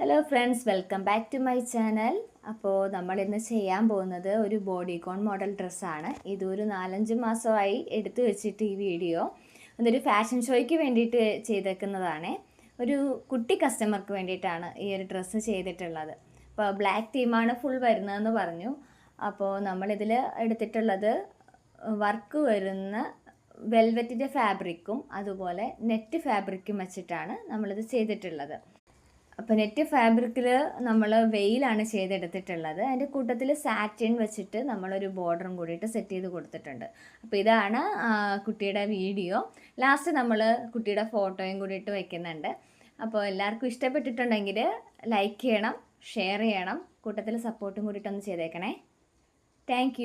Hello friends, welcome back to my channel. അപ്പോൾ നമ്മളിന്ന് ചെയ്യാൻ പോകുന്നത് ഒരു ബോഡിക്കോൺ മോഡൽ ഡ്രസ്സാണ്. ഇതൊരു 4-5 മാസമായി എടുത്തു വെച്ചിട്ട് ഈ വീഡിയോ അതൊരു ഫാഷൻ ഷോയ്ക്ക് വേണ്ടിയിട്ട് ചെയ്തേക്കുന്നതാണ്. ഒരു കുട്ടി കസ്റ്റമർക്ക് വേണ്ടിയിട്ടാണ് ഈ ഒരു ഡ്രസ്സ് ചെയ്തിട്ടുള്ളത്. അപ്പോൾ ബ്ലാക്ക് തീമാണ് ഫുൾ വരുന്നതെന്ന് പറഞ്ഞു. അപ്പോൾ നമ്മളിതിൽ എടുത്തിട്ടുള്ളത് വർക്ക് വരുന്ന വെൽവെറ്റിൻ്റെ ഫാബ്രിക്കും അതുപോലെ നെറ്റ് ഫാബ്രിക്കും വെച്ചിട്ടാണ് നമ്മളിത് ചെയ്തിട്ടുള്ളത്. അപ്പോൾ നെറ്റ് ഫാബ്രിക്കിൽ നമ്മൾ വെയിലാണ് ചെയ്തെടുത്തിട്ടുള്ളത്. അതിൻ്റെ കൂട്ടത്തിൽ സാറ്റിൻ വെച്ചിട്ട് നമ്മളൊരു ബോർഡറും കൂടിയിട്ട് സെറ്റ് ചെയ്ത് കൊടുത്തിട്ടുണ്ട്. അപ്പോൾ ഇതാണ് കുട്ടിയുടെ വീഡിയോ. ലാസ്റ്റ് നമ്മൾ കുട്ടിയുടെ ഫോട്ടോയും കൂടിയിട്ട് വയ്ക്കുന്നുണ്ട്. അപ്പോൾ എല്ലാവർക്കും ഇഷ്ടപ്പെട്ടിട്ടുണ്ടെങ്കിൽ ലൈക്ക് ചെയ്യണം, ഷെയർ ചെയ്യണം, കൂട്ടത്തിൽ സപ്പോർട്ടും കൂടിയിട്ടൊന്ന് ചെയ്തേക്കണേ. താങ്ക്